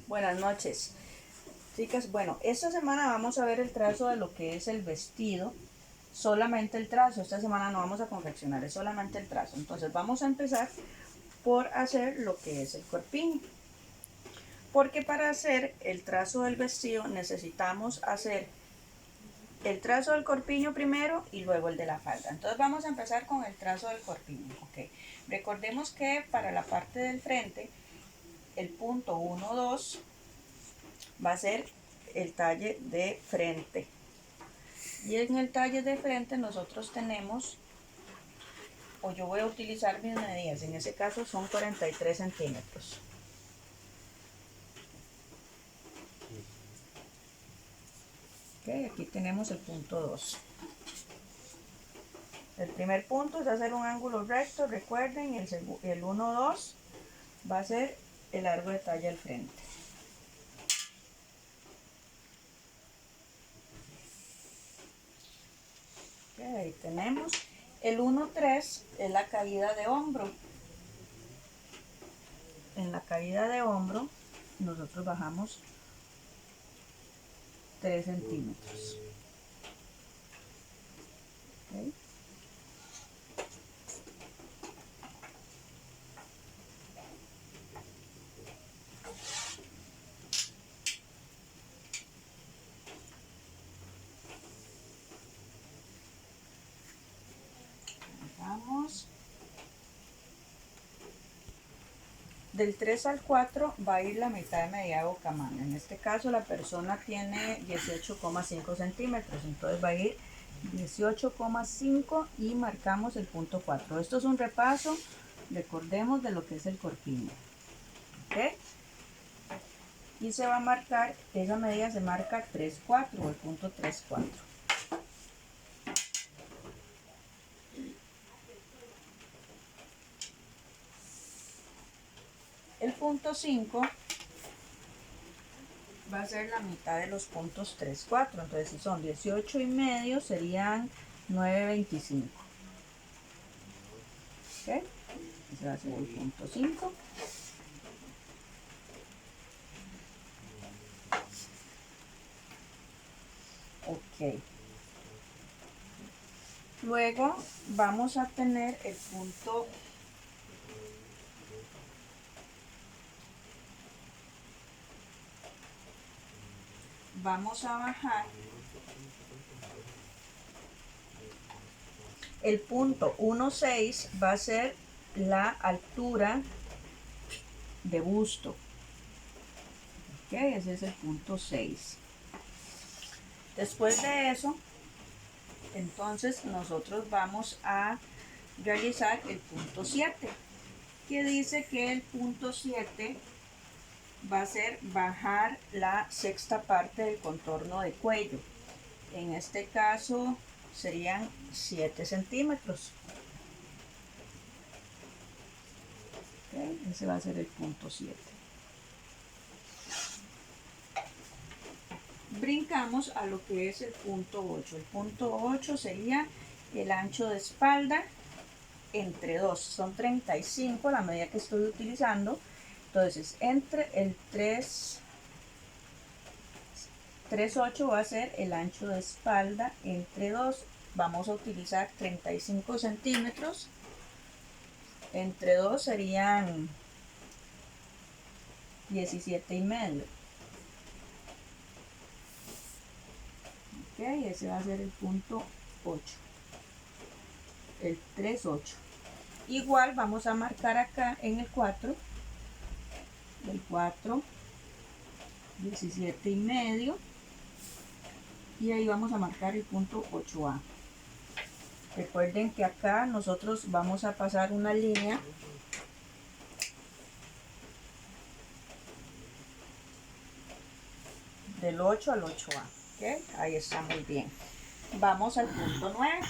Buenas noches, chicas. Bueno, esta semana vamos a ver el trazo de lo que es el vestido, solamente el trazo. Esta semana no vamos a confeccionar, es solamente el trazo. Entonces vamos a empezar por hacer lo que es el corpiño, porque para hacer el trazo del vestido necesitamos hacer el trazo del corpiño primero y luego el de la falda. Entonces vamos a empezar con el trazo del corpiño. Ok, recordemos que para la parte del frente el punto 1, 2 va a ser el talle de frente, y en el talle de frente nosotros tenemos, o yo voy a utilizar mis medidas, en ese caso son 43 centímetros. Okay, aquí tenemos el punto 2. El primer punto es hacer un ángulo recto, recuerden, el 1, 2 va a ser el largo de talla al frente. Okay, ahí tenemos. El 1, 3 es la caída de hombro. En la caída de hombro nosotros bajamos 3 centímetros. Okay. Vamos. Del 3 al 4 va a ir la mitad de medida de bocamano. En este caso la persona tiene 18,5 centímetros, entonces va a ir 18,5 y marcamos el punto 4. Esto es un repaso, recordemos, de lo que es el corpiño. ¿Okay? Y se va a marcar, esa medida se marca 3,4 o el punto 3,4. El punto 5 va a ser la mitad de los puntos 3, 4. Entonces, si son 18,5, serían 9,25. ¿Ok? Ese va a ser el punto 5. Ok. Luego vamos a tener el punto vamos a bajar el punto 1,6, va a ser la altura de busto. Ok, ese es el punto 6. Después de eso, entonces nosotros vamos a realizar el punto 7, que dice que el punto 7 va a ser bajar la sexta parte del contorno de cuello. En este caso serían 7 centímetros. Okay, ese va a ser el punto 7. Brincamos a lo que es el punto 8. El punto 8 sería el ancho de espalda entre 2. Son 35 la medida que estoy utilizando. Entonces, entre el 3,8 va a ser el ancho de espalda entre 2. Vamos a utilizar 35 centímetros. Entre 2 serían 17,5. Ok, ese va a ser el punto 8. El 3,8. Igual vamos a marcar acá en el 4. Del 4, 17,5. Y ahí vamos a marcar el punto 8A. Recuerden que acá nosotros vamos a pasar una línea del 8 al 8A. ¿Okay? Ahí está muy bien. Vamos al punto 9.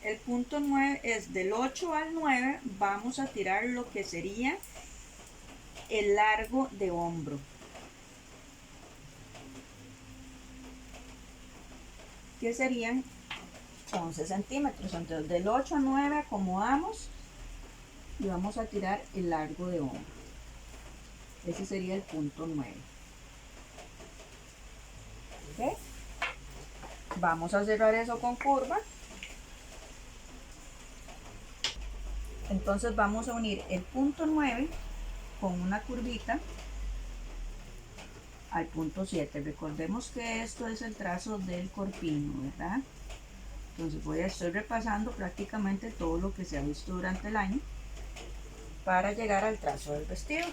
El punto 9 es del 8 al 9, vamos a tirar lo que sería el largo de hombro. Que serían 11 centímetros. Entonces del 8 a 9 acomodamos y vamos a tirar el largo de hombro. Ese sería el punto 9. ¿Ok? Vamos a cerrar eso con curva. Entonces vamos a unir el punto 9 con una curvita al punto 7. Recordemos que esto es el trazo del corpiño, ¿verdad? Entonces estoy repasando prácticamente todo lo que se ha visto durante el año para llegar al trazo del vestido.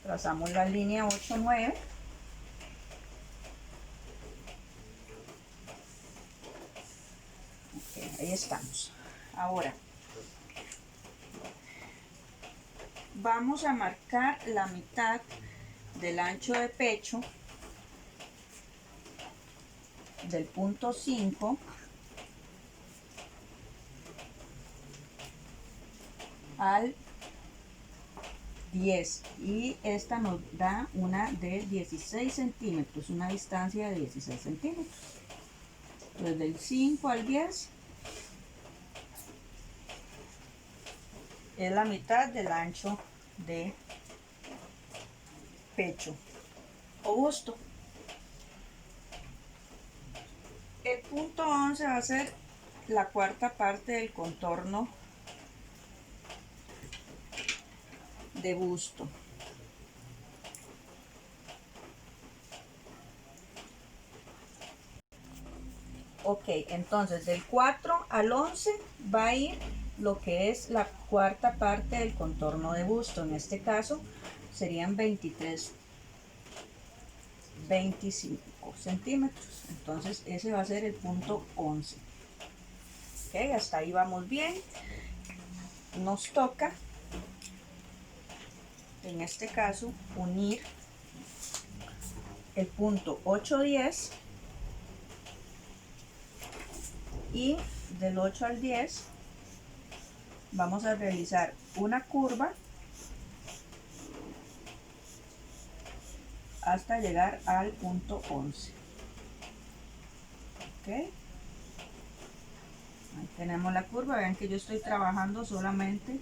Trazamos la línea 8, 9. Okay, ahí estamos. Ahora vamos a marcar la mitad del ancho de pecho del punto 5 al 10, y esta nos da una de 16 centímetros, una distancia de 16 centímetros. Entonces del 5 al 10 es la mitad del ancho de pecho o busto. El punto 11 va a ser la cuarta parte del contorno de busto. Ok, entonces del 4 al 11 va a ir lo que es la cuarta parte del contorno de busto. En este caso serían 23, 25 centímetros. Entonces ese va a ser el punto 11. Ok, hasta ahí vamos bien. Nos toca, en este caso, unir el punto 8, 10, y del 8 al 10 vamos a realizar una curva hasta llegar al punto 11. Ok, ahí tenemos la curva. Vean que yo estoy trabajando solamente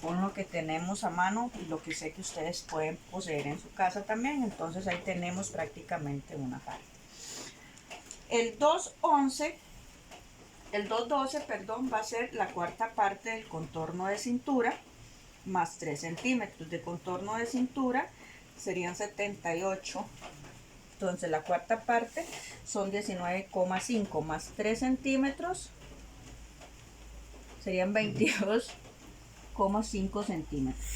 con lo que tenemos a mano y lo que sé que ustedes pueden poseer en su casa también. Entonces ahí tenemos prácticamente una parte. El 211, el 212, perdón, va a ser la cuarta parte del contorno de cintura más 3 centímetros de contorno de cintura, serían 78. Entonces la cuarta parte son 19,5 más 3 centímetros, serían 22,5 centímetros.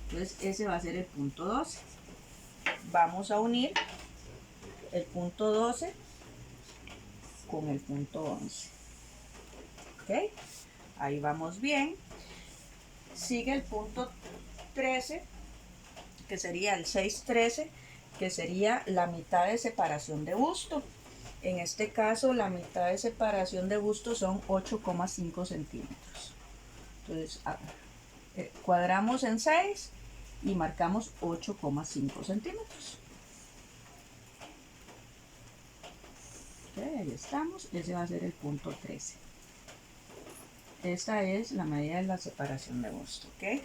Entonces ese va a ser el punto 12. Vamos a unir el punto 12 con el punto 11. Ok, ahí vamos bien. Sigue el punto 13, que sería el 613, que sería la mitad de separación de busto. En este caso la mitad de separación de busto son 8,5 centímetros. Entonces cuadramos en 6 y marcamos 8,5 centímetros. Okay, ahí estamos. Ese va a ser el punto 13. Esta es la medida de la separación de busto. ¿Okay?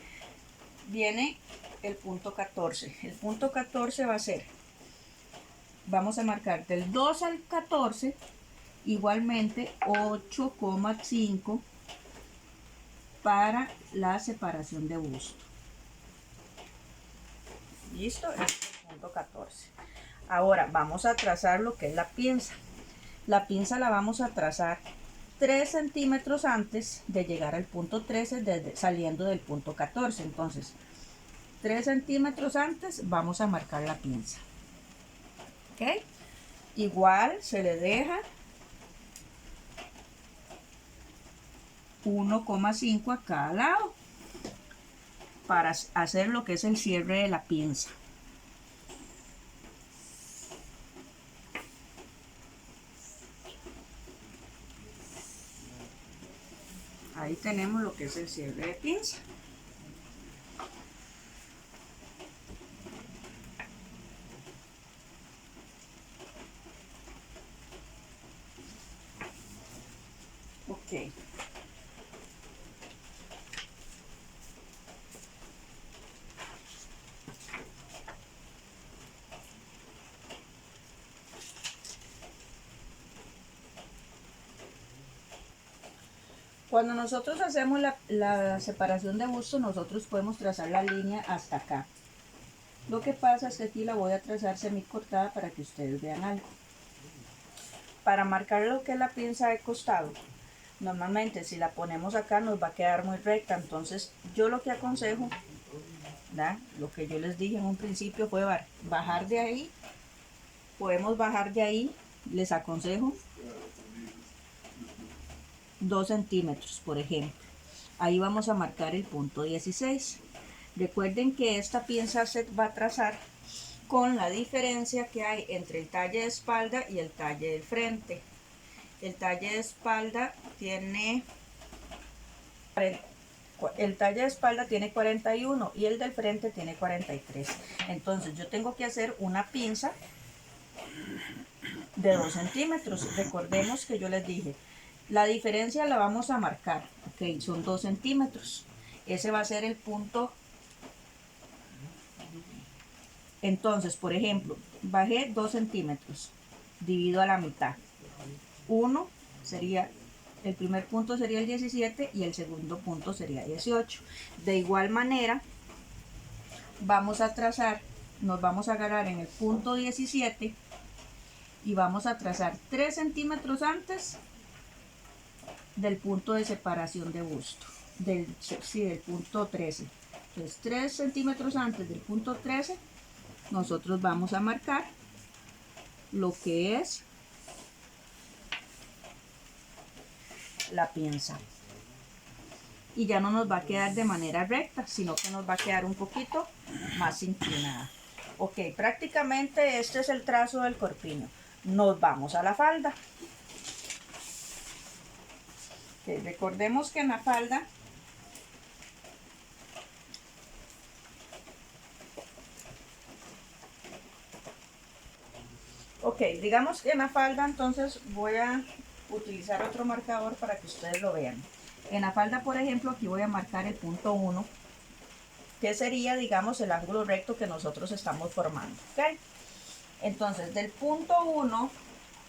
Viene el punto 14. El punto 14 va a ser, vamos a marcar del 2 al 14 igualmente 8,5 para la separación de busto. Listo, este es el punto 14. Ahora vamos a trazar lo que es la pinza. La pinza la vamos a trazar 3 centímetros antes de llegar al punto 13, saliendo del punto 14. Entonces 3 centímetros antes vamos a marcar la pinza. ¿Ok? Igual se le deja 1,5 a cada lado para hacer lo que es el cierre de la pinza. Ahí tenemos lo que es el cierre de pinza. Ok. Cuando nosotros hacemos la separación de busto, nosotros podemos trazar la línea hasta acá. Lo que pasa es que aquí la voy a trazar semicortada para que ustedes vean algo. Para marcar lo que es la pinza de costado, normalmente si la ponemos acá nos va a quedar muy recta, entonces yo lo que aconsejo, ¿verdad? Lo que yo les dije en un principio fue bajar de ahí, podemos bajar de ahí, les aconsejo 2 centímetros, por ejemplo. Ahí vamos a marcar el punto 16. Recuerden que esta pinza se va a trazar con la diferencia que hay entre el talle de espalda y el talle del frente. El talle de espalda tiene 41 y el del frente tiene 43. Entonces yo tengo que hacer una pinza de 2 centímetros. Recordemos que yo les dije, la diferencia la vamos a marcar, ok, son 2 centímetros. Ese va a ser el punto. Entonces, por ejemplo, bajé 2 centímetros, divido a la mitad. Uno sería, el primer punto sería el 17 y el segundo punto sería 18. De igual manera, vamos a trazar, nos vamos a agarrar en el punto 17 y vamos a trazar 3 centímetros antes del punto de separación de busto, del punto 13. Entonces 3 centímetros antes del punto 13 nosotros vamos a marcar lo que es la pinza y ya no nos va a quedar de manera recta, sino que nos va a quedar un poquito más inclinada. Ok, prácticamente este es el trazo del corpiño. Nos vamos a la falda. Okay, recordemos que en la falda digamos que en la falda entonces voy a utilizar otro marcador para que ustedes lo vean. En la falda, por ejemplo, aquí voy a marcar el punto 1, que sería, digamos, el ángulo recto que nosotros estamos formando. ¿Okay? Entonces, del punto 1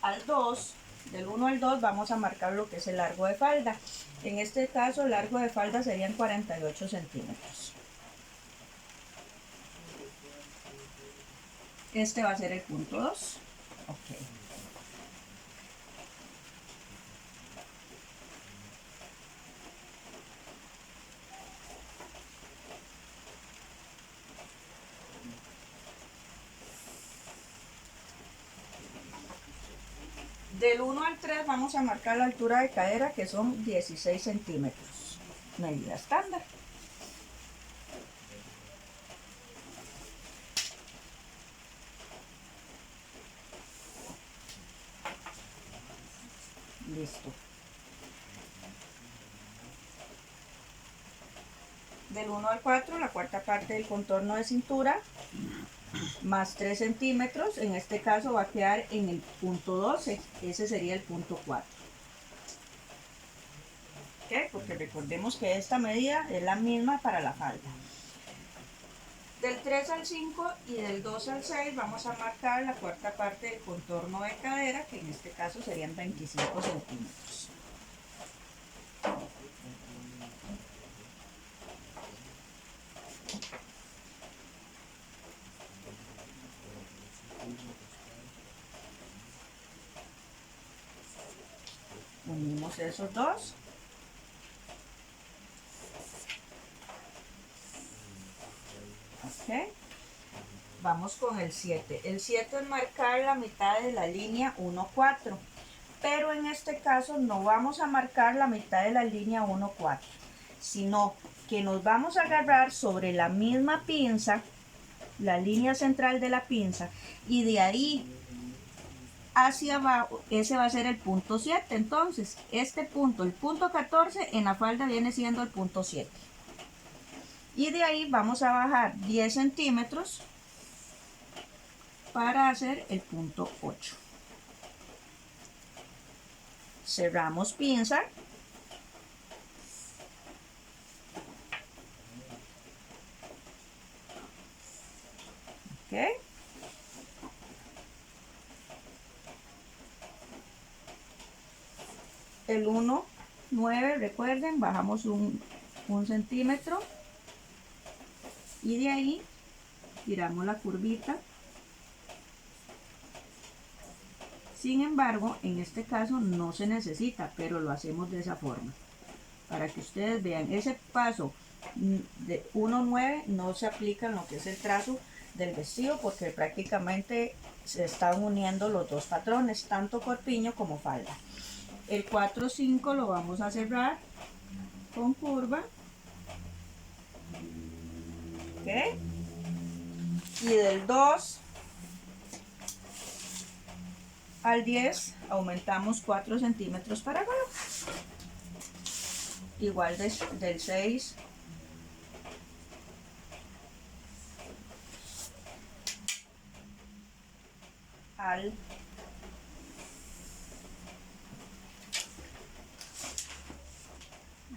al 2, del 1 al 2 vamos a marcar lo que es el largo de falda. En este caso, el largo de falda serían 48 centímetros. Este va a ser el punto 2. Ok. Del 1 al 3 vamos a marcar la altura de cadera, que son 16 centímetros. Medida estándar. Listo. Del 1 al 4, la cuarta parte del contorno de cintura, más 3 centímetros, en este caso va a quedar en el punto 12, ese sería el punto 4. ¿Okay? Porque recordemos que esta medida es la misma para la falda. Del 3 al 5 y del 2 al 6 vamos a marcar la cuarta parte del contorno de cadera, que en este caso serían 25 centímetros. Unimos esos dos. Ok. Vamos con el 7. El 7 es marcar la mitad de la línea 1-4. Pero en este caso no vamos a marcar la mitad de la línea 1-4, sino que nos vamos a agarrar sobre la misma pinza, la línea central de la pinza, y de ahí hacia abajo, ese va a ser el punto 7. Entonces, este punto, el punto 14, en la falda viene siendo el punto 7. Y de ahí vamos a bajar 10 centímetros para hacer el punto 8. Cerramos pinza. Ok. El 1 9, recuerden, bajamos un centímetro y de ahí tiramos la curvita. Sin embargo, en este caso no se necesita, pero lo hacemos de esa forma. Para que ustedes vean, ese paso de 1,9 no se aplica en lo que es el trazo del vestido, porque prácticamente se están uniendo los dos patrones, tanto corpiño como falda. El 4,5 lo vamos a cerrar con curva. ¿Ok? Y del 2 al 10 aumentamos 4 centímetros para abajo. Igual del 6 al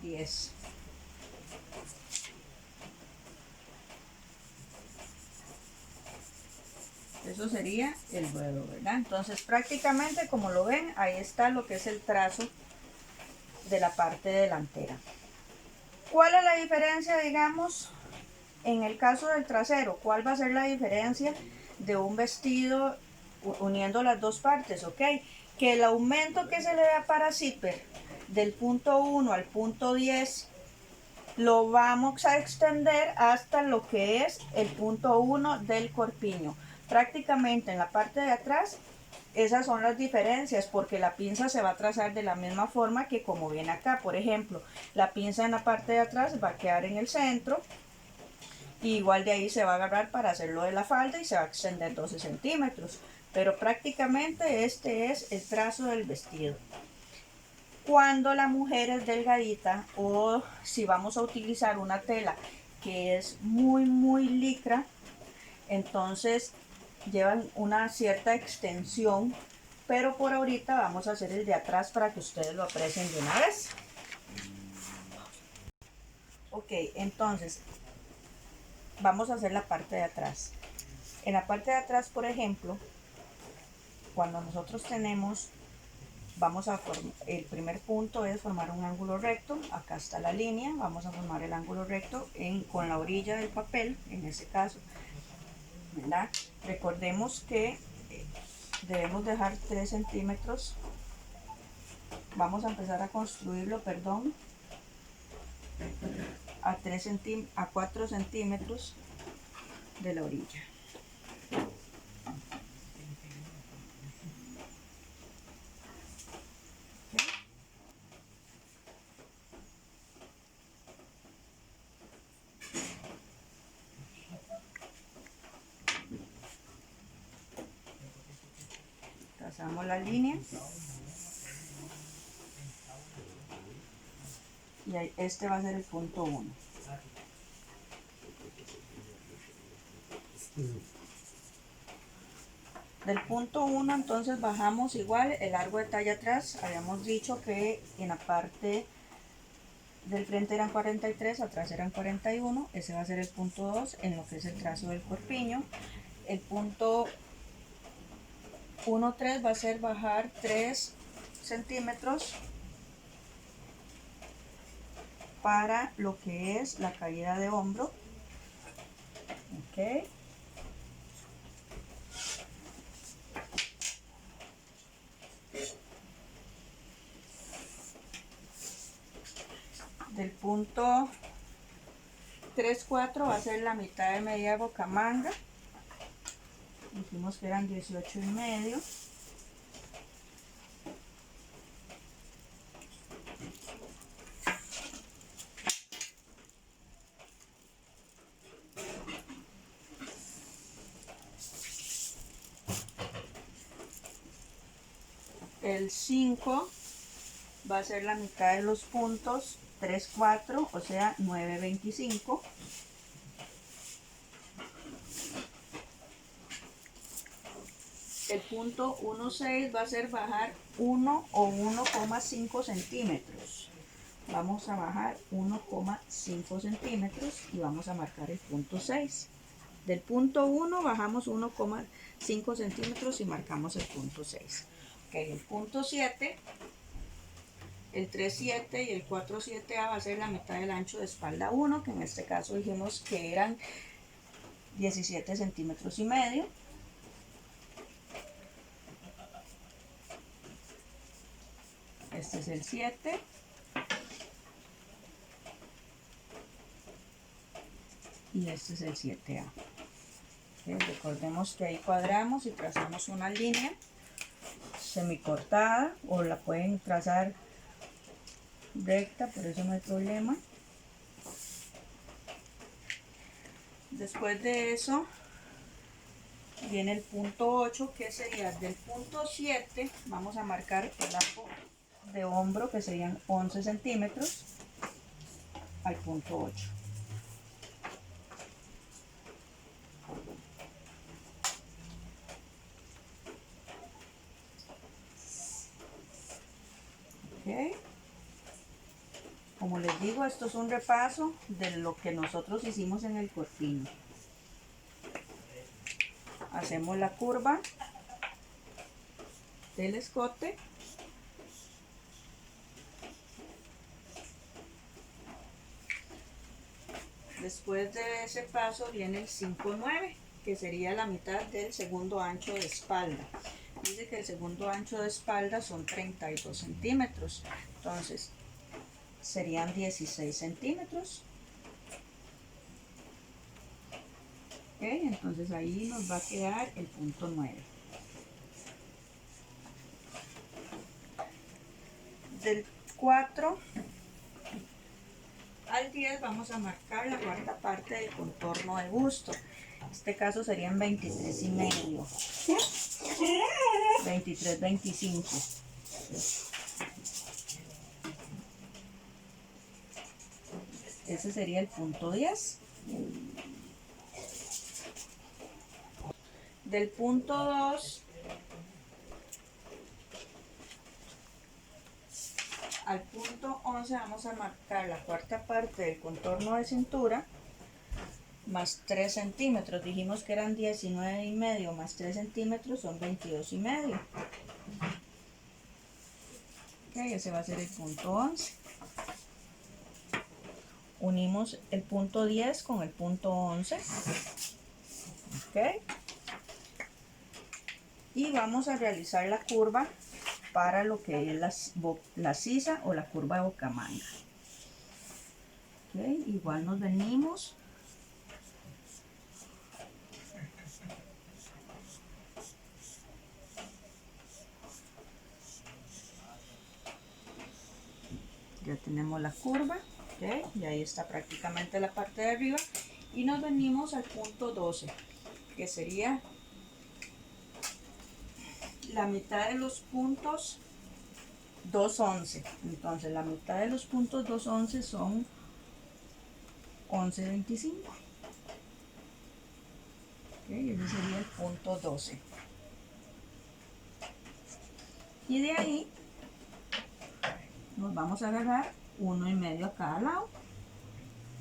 10. Eso sería el ruedo, ¿verdad? Entonces prácticamente, como lo ven, ahí está lo que es el trazo de la parte delantera. ¿Cuál es la diferencia, digamos, en el caso del trasero? ¿Cuál va a ser la diferencia de un vestido uniendo las dos partes? Ok, que el aumento que se le da para zipper del punto 1 al punto 10 lo vamos a extender hasta lo que es el punto 1 del corpiño. Prácticamente en la parte de atrás, esas son las diferencias, porque la pinza se va a trazar de la misma forma que como viene acá. Por ejemplo, la pinza en la parte de atrás va a quedar en el centro, y igual de ahí se va a agarrar para hacerlo de la falda y se va a extender 12 centímetros. Pero prácticamente este es el trazo del vestido. Cuando la mujer es delgadita, o si vamos a utilizar una tela que es muy licra, entonces llevan una cierta extensión, pero por ahorita vamos a hacer el de atrás para que ustedes lo aprecien de una vez. Ok, entonces vamos a hacer la parte de atrás. En la parte de atrás, por ejemplo, cuando nosotros tenemos, vamos a formar, el primer punto es formar un ángulo recto. Acá está la línea, vamos a formar el ángulo recto con la orilla del papel, en este caso, ¿verdad? Recordemos que debemos dejar 3 centímetros. Vamos a empezar a construirlo, perdón, a 4 centímetros de la orilla. Trazamos la línea y este va a ser el punto 1. Del punto 1 entonces bajamos igual el largo de talla atrás. Habíamos dicho que en la parte del frente eran 43, atrás eran 41. Ese va a ser el punto 2 en lo que es el trazo del corpiño. El punto 1,3 va a ser bajar 3 centímetros para lo que es la caída de hombro. Ok. Del punto 3,4 va a ser la mitad de medida de bocamanga. Dijimos que eran 18,5. El 5 va a ser la mitad de los puntos 3,4, o sea 9,25. El punto 1,6 va a ser bajar 1 o 1,5 centímetros. Vamos a bajar 1,5 centímetros y vamos a marcar el punto 6. Del punto 1 bajamos 1,5 centímetros y marcamos el punto 6. Ok, el punto 7 El 3,7 y el 4,7A va a ser la mitad del ancho de espalda 1, que en este caso dijimos que eran 17 centímetros y medio. Este es el 7. Y este es el 7A. Recordemos que ahí cuadramos y trazamos una línea semicortada, o la pueden trazar recta, por eso no hay problema. Después de eso viene el punto 8, que sería del punto 7, vamos a marcar el arco de hombro, que serían 11 centímetros, al punto 8. Okay. Como les digo, esto es un repaso de lo que nosotros hicimos en el corpiño. Hacemos la curva del escote. Después de ese paso viene el 5,9, que sería la mitad del segundo ancho de espalda. Dice que el segundo ancho de espalda son 32 centímetros. Entonces, serían 16 centímetros. Okay, entonces ahí nos va a quedar el punto 9. Del 4 al 10 vamos a marcar la cuarta parte del contorno de busto. En este caso serían 23 y medio. 23, 25. Ese sería el punto 10. Del punto 2 al punto 11 vamos a marcar la cuarta parte del contorno de cintura más 3 centímetros. Dijimos que eran 19 y medio más 3 centímetros son 22 y medio. Ok, ese va a ser el punto 11. Unimos el punto 10 con el punto 11. Ok. Y vamos a realizar la curva para lo que es la sisa o la curva de bocamanga. Okay, igual nos venimos. Ya tenemos la curva, okay, y ahí está prácticamente la parte de arriba. Y nos venimos al punto 12, que sería la mitad de los puntos 2,11. Entonces la mitad de los puntos 2,11 son 11,25. Okay, ese sería el punto 12. Y de ahí nos vamos a agarrar 1,5 a cada lado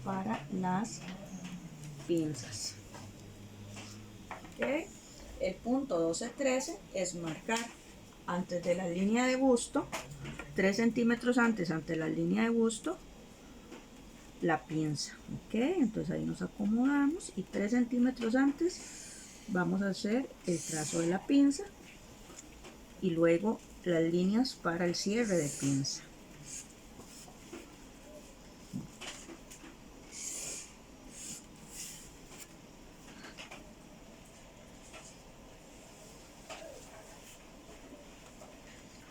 para las pinzas. Okay. El punto 12-13 es marcar antes de la línea de busto, 3 centímetros antes ante la línea de busto, la pinza. Ok, entonces ahí nos acomodamos y 3 centímetros antes vamos a hacer el trazo de la pinza y luego las líneas para el cierre de pinza.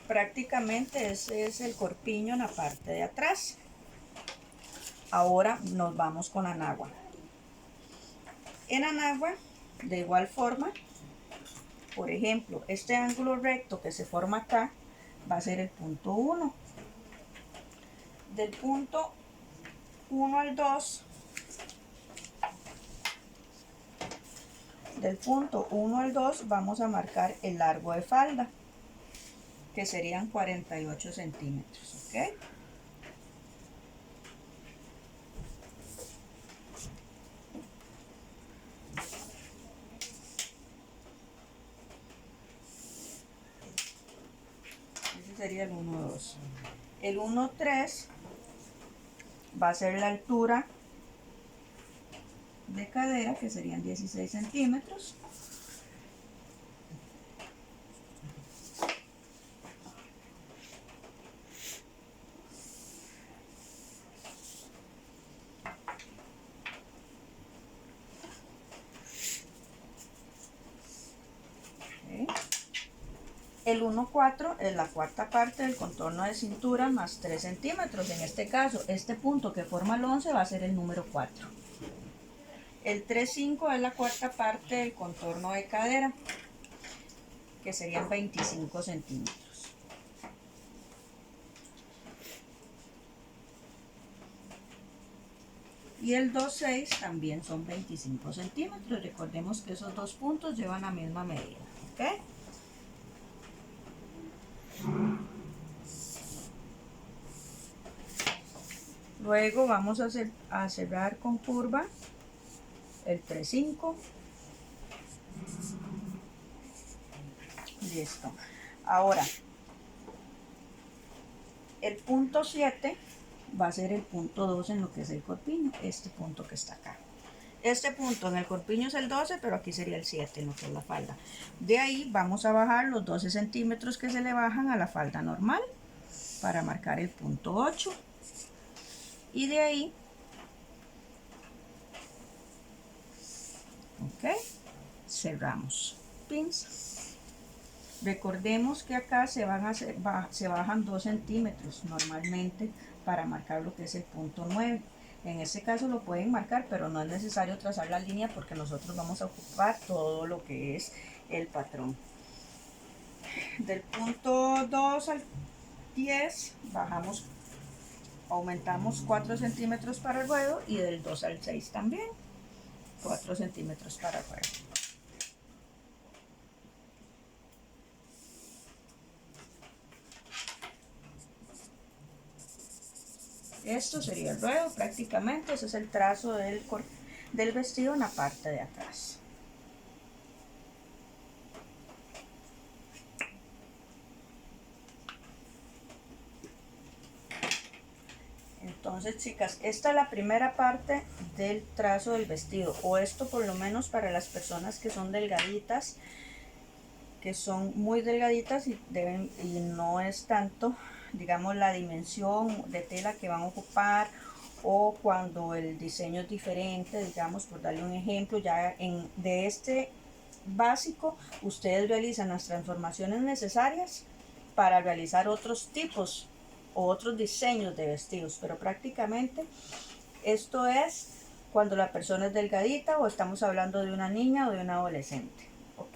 Prácticamente ese es el corpiño en la parte de atrás. Ahora nos vamos con anagua. En anagua, de igual forma, por ejemplo, este ángulo recto que se forma acá va a ser el punto 1. Del punto 1 al 2, del punto 1 al 2 vamos a marcar el largo de falda, que serían 48 centímetros. ¿Ok? Ese sería el 1, 2. El 1,3 va a ser la altura de cadera, que serían 16 centímetros. El 1,4 es la cuarta parte del contorno de cintura más 3 centímetros. En este caso, este punto que forma el 11 va a ser el número 4. El 3,5 es la cuarta parte del contorno de cadera, que serían 25 centímetros. Y el 2,6 también son 25 centímetros. Recordemos que esos dos puntos llevan la misma medida. ¿Ok? Luego vamos a cerrar con curva el 3,5. Listo. Ahora, el punto 7 va a ser el punto 2 en lo que es el corpiño, este punto que está acá. Este punto en el corpiño es el 12, pero aquí sería el 7 en lo que es la falda. De ahí vamos a bajar los 12 centímetros que se le bajan a la falda normal para marcar el punto 8. Y de ahí, ok, cerramos. Pins. Recordemos que acá se bajan 2 centímetros normalmente para marcar lo que es el punto 9. En este caso lo pueden marcar, pero no es necesario trazar la línea porque nosotros vamos a ocupar todo lo que es el patrón. Del punto 2 al 10 bajamos, aumentamos 4 centímetros para el ruedo, y del 2 al 6 también 4 centímetros para el ruedo. Esto sería el ruedo prácticamente. Ese es el trazo del vestido en la parte de atrás. Entonces, chicas, esta es la primera parte del trazo del vestido, o esto por lo menos para las personas que son delgaditas, que son muy delgaditas y no es tanto, digamos, la dimensión de tela que van a ocupar, o cuando el diseño es diferente, digamos, por darle un ejemplo, ya de este básico ustedes realizan las transformaciones necesarias para realizar otros tipos o otros diseños de vestidos, pero prácticamente esto es cuando la persona es delgadita o estamos hablando de una niña o de un adolescente. ¿Ok?